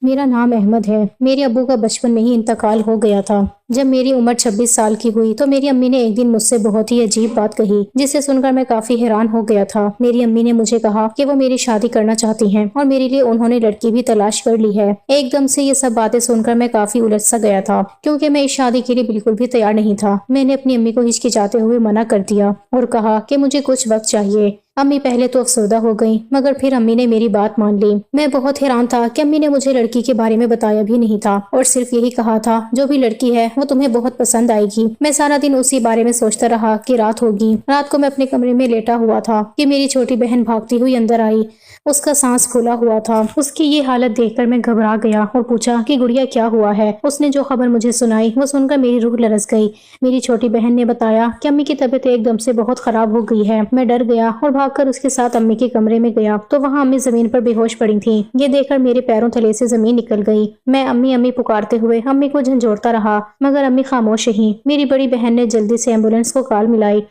میرا نام احمد ہے۔ میرے ابو کا بچپن میں ہی انتقال ہو گیا تھا۔ جب میری عمر 26 سال کی ہوئی تو میری امی نے ایک دن مجھ سے بہت ہی عجیب بات کہی، جسے سن کر میں کافی حیران ہو گیا تھا۔ میری امی نے مجھے کہا کہ وہ میری شادی کرنا چاہتی ہیں اور میرے لیے انہوں نے لڑکی بھی تلاش کر لی ہے۔ ایک دم سے یہ سب باتیں سن کر میں کافی الجھ سا گیا تھا، کیونکہ میں اس شادی کے لیے بالکل بھی تیار نہیں تھا۔ میں نے اپنی امی کو ہچکچاتے ہوئے منع کر دیا اور کہا کہ مجھے کچھ وقت چاہیے۔ امی پہلے تو افسردہ ہو گئیں، مگر پھر امی نے میری بات مان لی۔ میں بہت حیران تھا کہ امی نے مجھے لڑکی کے بارے میں بتایا بھی نہیں تھا اور صرف یہی کہا تھا جو بھی لڑکی ہے وہ تمہیں بہت پسند آئے گی۔ میں سارا دن اسی بارے میں سوچتا رہا کہ رات ہوگی۔ رات کو میں اپنے کمرے میں لیٹا ہوا تھا کہ میری چھوٹی بہن بھاگتی ہوئی اندر آئی۔ اس کا سانس پھولا ہوا تھا۔ اس کی یہ حالت دیکھ کر میں گھبرا گیا اور پوچھا کہ گڑیا کیا ہوا ہے۔ اس نے جو خبر مجھے سنائی وہ سن کر میری روح لرز گئی۔ میری چھوٹی بہن نے بتایا کہ امی کی طبیعت ایک دم سے بہت خراب ہو گئی ہے۔ میں ڈر گیا اور بھاگ کر اس کے ساتھ امی کے کمرے میں گیا تو وہاں امی زمین پر بے ہوش پڑی تھیں۔ یہ دیکھ کر میرے پیروں تلے سے زمین نکل گئی۔ میں امی امی پکارتے ہوئے امی کو جھنجھوڑتا رہا، مگر امی خاموش رہیں۔ میری بڑی بہن نے جلدی سے ایمبولینس کو کال ملائی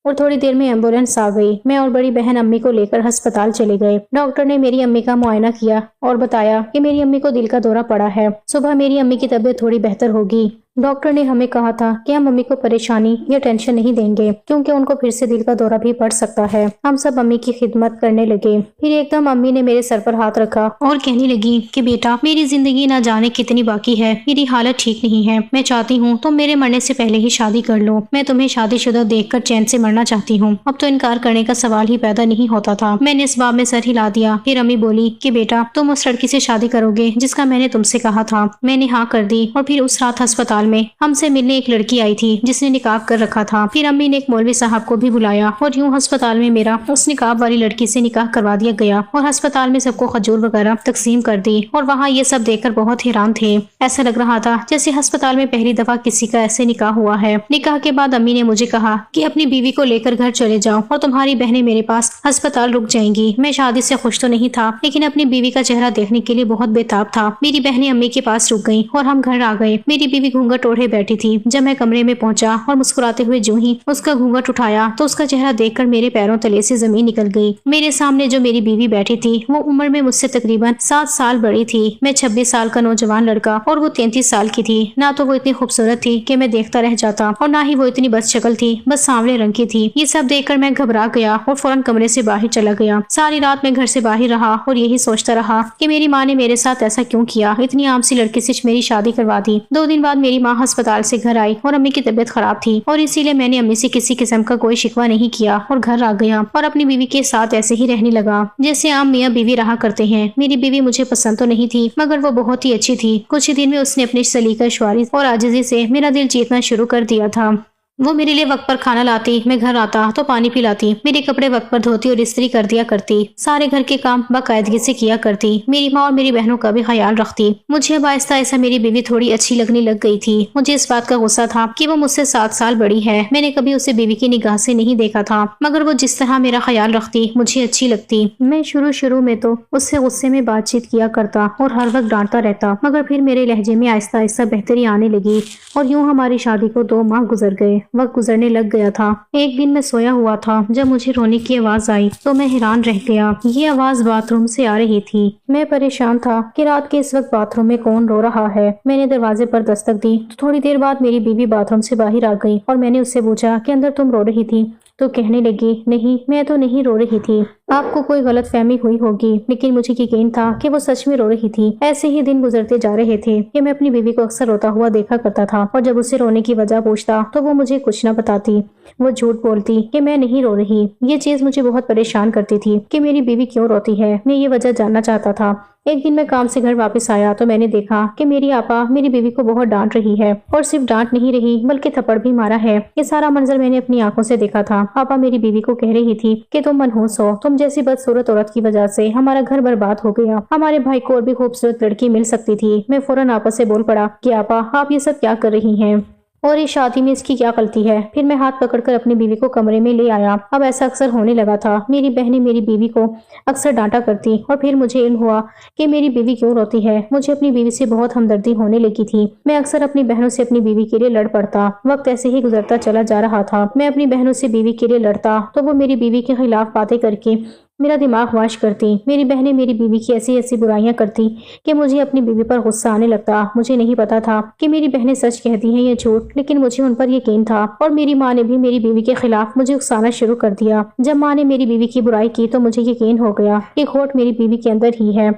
اور تھوڑی دیر میں ایمبولینس آ گئی۔ میں اور بڑی بہن امی کو لے کر ہسپتال چلے گئے۔ ڈاکٹر نے میری امی کا معائنہ کیا اور بتایا کہ میری امی کو دل کا دورہ پڑا ہے۔ صبح میری امی کی طبیعت تھوڑی بہتر ہوگی۔ ڈاکٹر نے ہمیں کہا تھا کہ ہم امی کو پریشانی یا ٹینشن نہیں دیں گے، کیونکہ ان کو پھر سے دل کا دورہ بھی پڑ سکتا ہے۔ ہم سب امی کی خدمت کرنے لگے۔ پھر ایک دم امی نے میرے سر پر ہاتھ رکھا اور کہنے لگی کہ بیٹا، میری زندگی نہ جانے کتنی باقی ہے، میری حالت ٹھیک نہیں ہے، میں چاہتی ہوں تم میرے مرنے سے پہلے ہی شادی کر لو۔ میں تمہیں شادی شدہ دیکھ کر چین سے مرنا چاہتی ہوں۔ اب تو انکار کرنے کا سوال ہی پیدا نہیں ہوتا تھا۔ میں نے اس باب میں سر ہلا دیا۔ پھر امی بولی کہ بیٹا، تم اس لڑکی سے شادی کرو گے جس کا میں نے تم سے کہا تھا۔ میں نے ہاں کر دی اور پھر اس رات ہسپتال میں ہم سے ملنے ایک لڑکی آئی تھی جس نے نکاب کر رکھا تھا۔ پھر امی نے ایک مولوی صاحب کو بھی بلایا اور یوں ہسپتال میں میرا اس نکاب والی لڑکی سے نکاح کروا دیا گیا اور ہسپتال میں سب کو کھجور وغیرہ تقسیم کر دی اور وہاں یہ سب دیکھ کر بہت حیران تھے۔ ایسا لگ رہا تھا جیسے ہسپتال میں پہلی دفعہ کسی کا ایسے نکاح ہوا ہے۔ نکاح کے بعد امی نے مجھے کہا کہ اپنی بیوی کو لے کر گھر چلے جاؤ اور تمہاری بہنیں میرے پاس ہسپتال رک جائیں گی۔ میں شادی سے خوش تو نہیں تھا، لیکن اپنی بیوی کا چہرہ دیکھنے کے لیے بہت بےتاب تھا۔ میری بہنیں امی کے پاس رک گئیں اور ہم گھر آ گئے۔ میری بیوی گھونگھٹ اوڑھے بیٹھی تھی۔ جب میں کمرے میں پہنچا اور مسکراتے ہوئے جو ہی اس کا گھونگھٹ اٹھایا تو اس کا چہرہ دیکھ کر میرے پیروں تلے سے زمین نکل گئی۔ میرے سامنے جو میری بیوی بیٹھی تھی وہ عمر میں مجھ سے تقریباً 7 سال بڑی تھی۔ میں 26 سال کا نوجوان لڑکا اور وہ 33 سال کی تھی۔ نہ تو وہ اتنی خوبصورت تھی کہ میں دیکھتا رہ جاتا اور نہ ہی وہ اتنی بد شکل تھی، بس سانولے رنگ کی تھی۔ یہ سب دیکھ کر میں گھبرا گیا اور فوراً کمرے سے باہر چلا گیا۔ ساری رات میں گھر سے باہر رہا اور یہی سوچتا رہا کہ میری ماں نے میرے ساتھ ایسا کیوں کیا، اتنی عام سی لڑکی سے میری شادی کروا دی۔ 2 دن بعد میری ماں ہسپتال سے گھر آئی اور امی کی طبیعت خراب تھی اور اسی لیے میں نے امی سے کسی قسم کا کوئی شکوہ نہیں کیا اور گھر آ گیا اور اپنی بیوی کے ساتھ ایسے ہی رہنے لگا جیسے عام میاں بیوی رہا کرتے ہیں۔ میری بیوی مجھے پسند تو نہیں تھی، مگر وہ بہت ہی اچھی تھی۔ کچھ ہی دن میں اس نے اپنی سلیقہ شواری اور عاجزی سے میرا دل جیتنا شروع کر دیا تھا۔ وہ میرے لیے وقت پر کھانا لاتی، میں گھر آتا تو پانی پلاتی، میرے کپڑے وقت پر دھوتی اور استری کر دیا کرتی، سارے گھر کے کام باقاعدگی سے کیا کرتی، میری ماں اور میری بہنوں کا بھی خیال رکھتی۔ مجھے اب آہستہ آہستہ میری بیوی تھوڑی اچھی لگنے لگ گئی تھی۔ مجھے اس بات کا غصہ تھا کہ وہ مجھ سے 7 سال بڑی ہے۔ میں نے کبھی اسے بیوی کی نگاہ سے نہیں دیکھا تھا، مگر وہ جس طرح میرا خیال رکھتی مجھے اچھی لگتی۔ میں شروع میں تو اس سے غصے میں بات چیت کیا کرتا اور ہر وقت ڈانٹتا رہتا، مگر پھر میرے لہجے میں آہستہ آہستہ بہتری آنے لگی اور یوں ہماری شادی کو 2 ماہ گزر گئے۔ وقت گزرنے لگ گیا تھا۔ ایک دن میں سویا ہوا تھا جب مجھے رونے کی آواز آئی تو میں حیران رہ گیا۔ یہ آواز باتھ روم سے آ رہی تھی۔ میں پریشان تھا کہ رات کے اس وقت باتھ روم میں کون رو رہا ہے۔ میں نے دروازے پر دستک دی تو تھوڑی دیر بعد میری بیوی باتھ روم سے باہر آ گئی اور میں نے اس سے پوچھا کہ اندر تم رو رہی تھی؟ تو کہنے لگی نہیں، میں تو نہیں رو رہی تھی، آپ کو کوئی غلط فہمی ہوئی ہوگی، لیکن مجھے یقین تھا کہ وہ سچ میں رو رہی تھی۔ ایسے ہی دن گزرتے جا رہے تھے کہ میں اپنی بیوی کو اکثر روتا ہوا دیکھا کرتا تھا اور جب اسے رونے کی وجہ پوچھتا تو وہ مجھے کچھ نہ بتاتی، وہ جھوٹ بولتی کہ میں نہیں رو رہی۔ یہ چیز مجھے بہت پریشان کرتی تھی کہ میری بیوی کیوں روتی ہے۔ میں یہ وجہ جاننا چاہتا تھا۔ ایک دن میں کام سے گھر واپس آیا تو میں نے دیکھا کہ میری آپا میری بیوی کو بہت ڈانٹ رہی ہے اور صرف ڈانٹ نہیں رہی بلکہ تھپڑ بھی مارا ہے۔ یہ سارا منظر میں نے اپنی آنکھوں سے دیکھا تھا۔ آپا میری بیوی کو کہہ رہی تھی کہ تم منحوس ہو، تم جیسی بدصورت عورت کی وجہ سے ہمارا گھر برباد ہو گیا، ہمارے بھائی کو اور بھی خوبصورت لڑکی مل سکتی تھی۔ میں فوراً آپا سے بول پڑا کہ آپا آپ یہ سب کیا کر رہی ہیں اور اس شادی میں اس کی کیا غلطی ہے۔ پھر میں ہاتھ پکڑ کر اپنی بیوی کو کمرے میں لے آیا۔ اب ایسا اکثر ہونے لگا تھا۔ میری بہنیں میری بیوی کو اکثر ڈانٹا کرتی اور پھر مجھے علم ہوا کہ میری بیوی کیوں روتی ہے۔ مجھے اپنی بیوی سے بہت ہمدردی ہونے لگی تھی۔ میں اکثر اپنی بہنوں سے اپنی بیوی کے لیے لڑ پڑتا۔ وقت ایسے ہی گزرتا چلا جا رہا تھا۔ میں اپنی بہنوں سے بیوی کے لیے لڑتا تو وہ میری بیوی کے خلاف باتیں کر کے میرا دماغ واش کرتی۔ میری بہنیں میری بیوی کی ایسی ایسی برائیاں کرتی کہ مجھے اپنی بیوی پر غصہ آنے لگتا۔ مجھے نہیں پتا تھا کہ میری بہنیں سچ کہتی ہیں یا جھوٹ، لیکن مجھے ان پر یقین تھا، اور میری ماں نے بھی میری بیوی کے خلاف مجھے اکسانا شروع کر دیا۔ جب ماں نے میری بیوی کی برائی کی تو مجھے یقین ہو گیا کہ کھوٹ میری بیوی کے اندر ہی ہے۔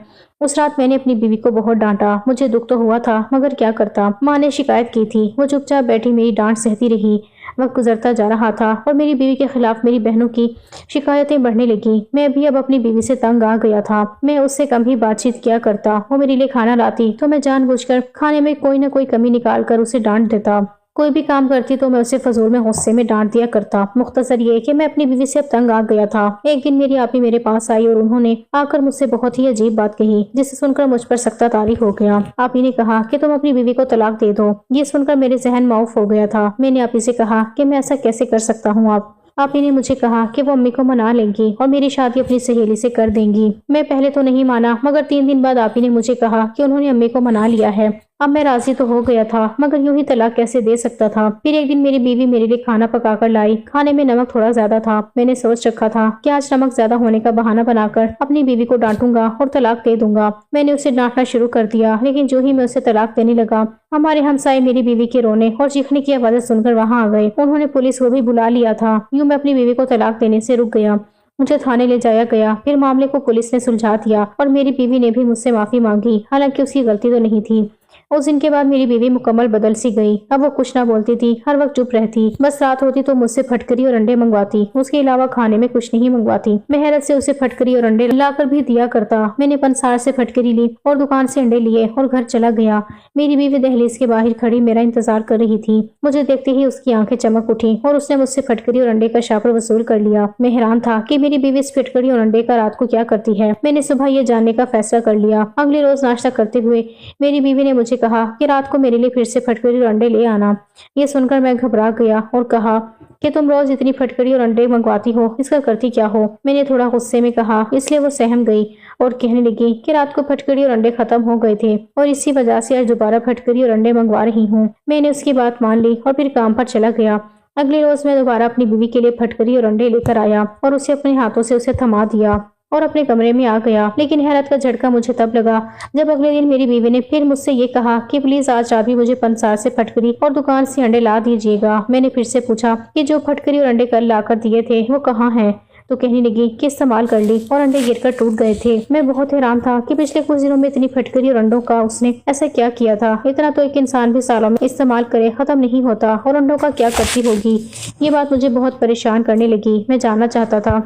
اس رات میں نے اپنی بیوی کو بہت ڈانٹا۔ مجھے دکھ تو ہوا تھا، مگر کیا کرتا۔ ماں نے شکایت کی تھی، وہ چپ چاپ بیٹھی میری ڈانٹ سہتی رہی۔ وقت گزرتا جا رہا تھا اور میری بیوی کے خلاف میری بہنوں کی شکایتیں بڑھنے لگیں۔ میں بھی اب اپنی بیوی سے تنگ آ گیا تھا۔ میں اس سے کم ہی بات چیت کیا کرتا۔ وہ میرے لیے کھانا لاتی تو میں جان بوجھ کر کھانے میں کوئی نہ کوئی کمی نکال کر اسے ڈانٹ دیتا۔ کوئی بھی کام کرتی تو میں اسے فضول میں غصے میں ڈانٹ دیا کرتا۔ مختصر یہ کہ میں اپنی بیوی سے اب تنگ آ گیا تھا۔ ایک دن میری آپی میرے پاس آئی اور انہوں نے آ کر مجھ سے بہت ہی عجیب بات کہی، جسے سن کر مجھ پر سخت طاری ہو گیا۔ آپی نے کہا کہ تم اپنی بیوی کو طلاق دے دو۔ یہ سن کر میرے ذہن معاف ہو گیا تھا۔ میں نے آپی سے کہا کہ میں ایسا کیسے کر سکتا ہوں آپی نے مجھے کہا کہ وہ امی کو منا لیں گی اور میری شادی اپنی سہیلی سے کر دیں گی۔ میں پہلے تو نہیں مانا، مگر 3 دن بعد آپی نے مجھے کہا کہ انہوں نے امی کو منا لیا ہے۔ اب میں راضی تو ہو گیا تھا، مگر یوں ہی طلاق کیسے دے سکتا تھا۔ پھر ایک دن میری بیوی میرے لیے کھانا پکا کر لائی۔ کھانے میں نمک تھوڑا زیادہ تھا۔ میں نے سوچ رکھا تھا کہ آج نمک زیادہ ہونے کا بہانہ بنا کر اپنی بیوی کو ڈانٹوں گا اور طلاق دے دوں گا۔ میں نے اسے ڈانٹنا شروع کر دیا، لیکن جو ہی میں اسے طلاق دینے لگا، ہمارے ہمسائے میری بیوی کے رونے اور چیخنے کی آوازیں سن کر وہاں آ گئے۔ انہوں نے پولیس کو بھی بلا لیا تھا۔ یوں میں اپنی بیوی کو طلاق دینے سے رک گیا۔ مجھے تھانے لے جایا گیا۔ پھر معاملے کو پولیس نے سلجھا دیا اور میری بیوی نے بھی مجھ سے معافی مانگی، حالانکہ اس کی غلطی تو نہیں تھی۔ اس دن کے بعد میری بیوی مکمل بدل سی گئی۔ اب وہ کچھ نہ بولتی تھی، ہر وقت چپ رہتی، بس رات ہوتی تو مجھ سے پھٹکری اور انڈے منگواتی، اس کے علاوہ کھانے میں کچھ نہیں منگواتی۔ میں حیرت سے اسے پھٹکری اور انڈے لا کر بھی دیا کرتا۔ میں نے پنسار سے پھٹکری لی اور دکان سے انڈے لیے اور گھر چلا گیا۔ میری بیوی دہلیز کے باہر کھڑی میرا انتظار کر رہی تھی۔ مجھے دیکھتے ہی اس کی آنکھیں چمک اٹھی اور اس نے مجھ سے پھٹکری اور انڈے کا شاپر وصول کر لیا۔ میں حیران تھا کہ میری بیوی اس پھٹکری اور انڈے کا رات کو کیا کرتی ہے۔ میں نے صبح یہ جاننے کا فیصلہ کر لیا۔ اگلے روز ناشتہ کرتے ہوئے میری بیوی نے مجھے کہا کہ رات کو میرے لیے پھر سے پھٹکری اور انڈے لے آنا۔ یہ سن کر میں گھبرا گیا اور کہا کہ تم روز اتنی پھٹکری اور انڈے منگواتی ہو، اس کا کرتی کیا ہو؟ میں نے تھوڑا غصے میں کہا، اس لیے وہ سہم گئی اور کہنے لگی کہ رات کو پھٹکری اور انڈے ختم ہو گئے تھے اور اسی وجہ سے آج دوبارہ پھٹکری اور انڈے منگوا رہی ہوں۔ میں نے اس کی بات مان لی اور پھر کام پر چلا گیا۔ اگلے روز میں دوبارہ اپنی بیوی کے لیے پھٹکری اور انڈے لے کر آیا اور اسے اپنے ہاتھوں سے اسے تھما دیا اور اپنے کمرے میں آ گیا۔ لیکن حیرت کا جھٹکا مجھے تب لگا جب اگلے دن میری بیوی نے پھر مجھ سے یہ کہا کہ پلیز آج رات بھی مجھے پنسار سے پھٹکری اور دکان سے انڈے لا دیجیے گا۔ میں نے پھر سے پوچھا کہ جو پھٹکری اور انڈے کل لا کر دیے تھے وہ کہاں ہیں؟ تو کہنے لگی کہ استعمال کر لی اور انڈے گر کر ٹوٹ گئے تھے۔ میں بہت حیران تھا کہ پچھلے کچھ دنوں میں اتنی پھٹکری اور انڈوں کا اس نے ایسا کیا کیا تھا۔ اتنا تو ایک انسان بھی سالوں میں استعمال کرے ختم نہیں ہوتا، اور انڈوں کا کیا کرتی ہوگی؟ یہ بات مجھے بہت پریشان کرنے لگی۔ میں جاننا چاہتا تھا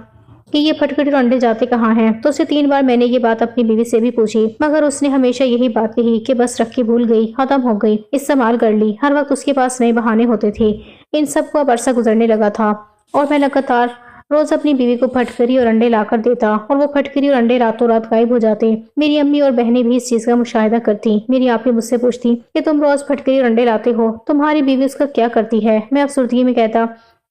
کہ یہ پھٹکری اور انڈے جاتے کہاں ہیں۔ تو اسے 3 بار میں نے یہ بات اپنی بیوی سے بھی پوچھی، مگر اس نے ہمیشہ یہی بات کہی کہ بس رکھی بھول گئی، ختم ہو گئی، استعمال کر لی۔ ہر وقت اس کے پاس نئے بہانے ہوتے تھے۔ ان سب کو اب عرصہ گزرنے لگا تھا اور میں لگاتار روز اپنی بیوی کو پھٹکری اور انڈے لا کر دیتا اور وہ پھٹکری اور انڈے راتوں رات غائب ہو جاتے۔ میری امی اور بہنیں بھی اس چیز کا مشاہدہ کرتی۔ میری آپی مجھ سے پوچھتی کہ تم روز پھٹکری اور انڈے لاتے ہو، تمہاری بیوی اس کا کیا کرتی ہے؟ میں افسردگی میں کہتا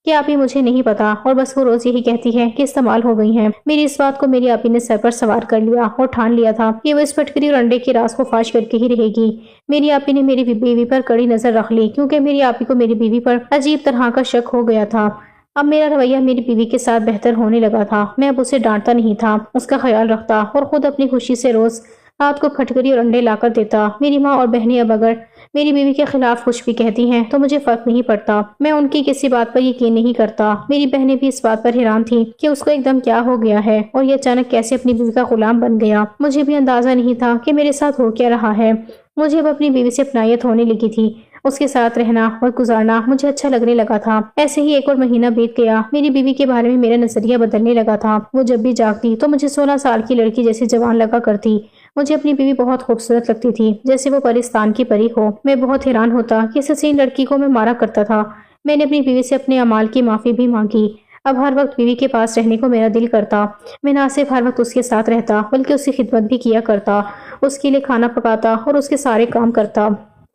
کہ آپی مجھے نہیں پتا، اور بس وہ روز یہی کہتی ہے کہ استعمال ہو گئی ہیں۔ میری اس بات کو میری آپی نے سر پر سوار کر لیا اور ٹھان لیا تھا کہ وہ اس پھٹکری اور انڈے کے راز کو فاش کر کے ہی رہے گی۔ میری آپی نے میری بیوی پر کڑی نظر رکھ لی، کیونکہ میری آپی کو میری بیوی پر عجیب طرح کا شک ہو گیا تھا۔ اب میرا رویہ میری بیوی کے ساتھ بہتر ہونے لگا تھا۔ میں اب اسے ڈانٹتا نہیں تھا، اس کا خیال رکھتا اور خود اپنی خوشی سے روز رات کو پھٹکری اور انڈے لا کر دیتا۔ میری ماں اور بہنیں اب اگر میری بیوی کے خلاف کچھ بھی کہتی ہیں تو مجھے فرق نہیں پڑتا، میں ان کی کسی بات پر یقین نہیں کرتا۔ میری بہنیں بھی اس بات پر حیران تھیں کہ اس کو ایک دم کیا ہو گیا ہے اور یہ اچانک کیسے اپنی بیوی کا غلام بن گیا۔ مجھے بھی اندازہ نہیں تھا کہ میرے ساتھ ہو کیا رہا ہے۔ مجھے اب اپنی بیوی سے اپنائیت ہونے لگی تھی۔ اس کے ساتھ رہنا اور گزارنا مجھے اچھا لگنے لگا تھا۔ ایسے ہی ایک اور مہینہ بیت گیا۔ میری بیوی کے بارے میں میرا نظریہ بدلنے لگا تھا۔ وہ جب بھی جاگتی تو مجھے 16 سال کی لڑکی جیسی جوان لگا کرتی۔ مجھے اپنی بیوی بہت خوبصورت لگتی تھی، جیسے وہ پرستان کی پری ہو۔ میں بہت حیران ہوتا کہ اس حسین لڑکی کو میں مارا کرتا تھا۔ میں نے اپنی بیوی سے اپنے اعمال کی معافی بھی مانگی۔ اب ہر وقت بیوی کے پاس رہنے کو میرا دل کرتا۔ میں نہ صرف ہر وقت اس کے ساتھ رہتا بلکہ اس کی خدمت بھی کیا کرتا، اس کے لیے کھانا پکاتا اور اس کے سارے کام کرتا۔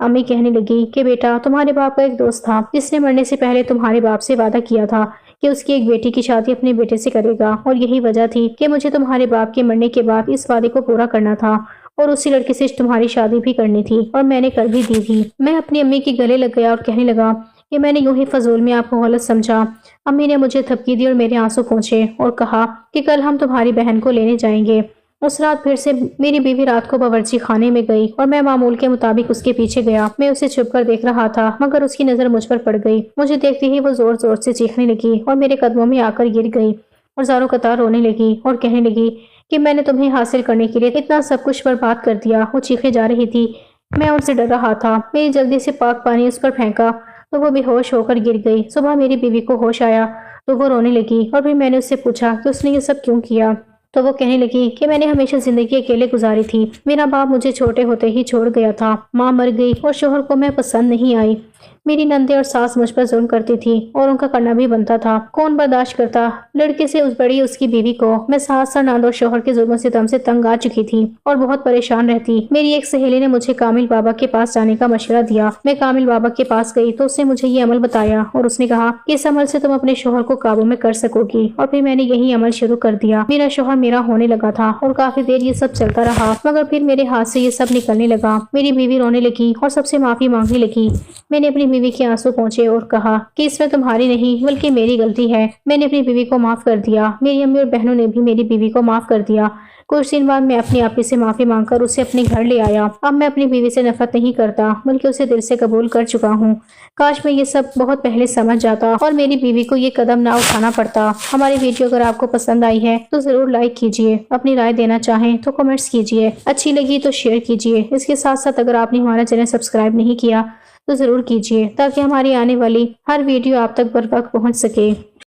امی کہنے لگی کہ بیٹا تمہارے باپ کا ایک دوست تھا جس نے مرنے سے پہلے تمہارے باپ سے وعدہ کیا تھا کہ اس کی ایک بیٹی کی شادی اپنے بیٹے سے کرے گا، اور یہی وجہ تھی کہ مجھے تمہارے باپ کے مرنے کے بعد اس وعدے کو پورا کرنا تھا اور اسی لڑکے سے تمہاری شادی بھی کرنی تھی، اور میں نے کر بھی دی تھی۔ میں اپنی امی کے گلے لگ گیا اور کہنے لگا کہ میں نے یوں ہی فضول میں آپ کو غلط سمجھا۔ امی نے مجھے تھپکی دی اور میرے آنسو پونچھے اور کہا کہ کل ہم تمہاری بہن کو لینے جائیں گے۔ اس رات پھر سے میری بیوی رات کو باورچی خانے میں گئی اور میں معمول کے مطابق اس کے پیچھے گیا۔ میں اسے چھپ کر دیکھ رہا تھا مگر اس کی نظر مجھ پر پڑ گئی۔ مجھے دیکھتے ہی وہ زور زور سے چیخنے لگی اور میرے قدموں میں آ کر گر گئی اور زاروں قطار رونے لگی اور کہنے لگی کہ میں نے تمہیں حاصل کرنے کے لیے اتنا سب کچھ برباد کر دیا۔ وہ چیخے جا رہی تھی۔ میں ان سے ڈر رہا تھا۔ میں نے جلدی سے پاک پانی اس پر پھینکا تو وہ بے ہوش ہو کر گر گئی۔ صبح میری بیوی کو ہوش آیا تو وہ رونے لگی اور پھر میں نے اس سے پوچھا کہ اس نے یہ سب کیوں کیا، تو وہ کہنے لگی کہ میں نے ہمیشہ زندگی اکیلے گزاری تھی۔ میرا باپ مجھے چھوٹے ہوتے ہی چھوڑ گیا تھا، ماں مر گئی اور شوہر کو میں پسند نہیں آئی۔ میری نندے اور ساس مجھ پر ظلم کرتی تھی اور ان کا کرنا بھی بنتا تھا۔ کون برداشت کرتا؟ لڑکے سے اس بڑی اس کی بیوی کو۔ میں ساس اور نند اور شوہر کے ظلم و ستم سے تنگ آ چکی تھی اور بہت پریشان رہتی۔ میری ایک سہیلی نے مجھے کامل بابا کے پاس جانے کا مشورہ دیا۔ میں کامل بابا کے پاس گئی تو اس نے مجھے یہ عمل بتایا اور اس نے کہا کہ اس عمل سے تم اپنے شوہر کو قابو میں کر سکو گی، اور پھر میں نے یہی عمل شروع کر دیا۔ میرا شوہر میرا ہونے لگا تھا اور کافی دیر یہ سب چلتا رہا مگر پھر میرے ہاتھ سے یہ سب نکلنے لگا۔ میری بیوی رونے لگی اور سب سے معافی مانگنے لگی۔ میں نے اپنی بیوی کے آنسو پہنچے اور کہا کہ اس میں تمہاری نہیں بلکہ میری غلطی ہے۔ میں نے اپنی بیوی کو معاف کر دیا۔ میری امی اور بہنوں نے بھی میری بیوی کو معاف کر دیا۔ کچھ دن بعد میں اپنی آپی سے معافی مانگ کر اسے اپنے گھر لے آیا۔ اب میں اپنی بیوی سے نفرت نہیں کرتا بلکہ اسے دل سے قبول کر چکا ہوں۔ کاش میں یہ سب بہت پہلے سمجھ جاتا اور میری بیوی کو یہ قدم نہ اٹھانا پڑتا۔ ہماری ویڈیو اگر آپ کو پسند آئی ہے تو ضرور لائک کیجیے، اپنی رائے دینا چاہیں تو کمنٹس کیجیے، اچھی لگی تو شیئر کیجیے۔ اس کے ساتھ ساتھ اگر آپ نے ہمارا چینل سبسکرائب نہیں کیا تو ضرور کیجیے تاکہ ہماری آنے والی ہر ویڈیو آپ تک بر وقت پہنچ سکے۔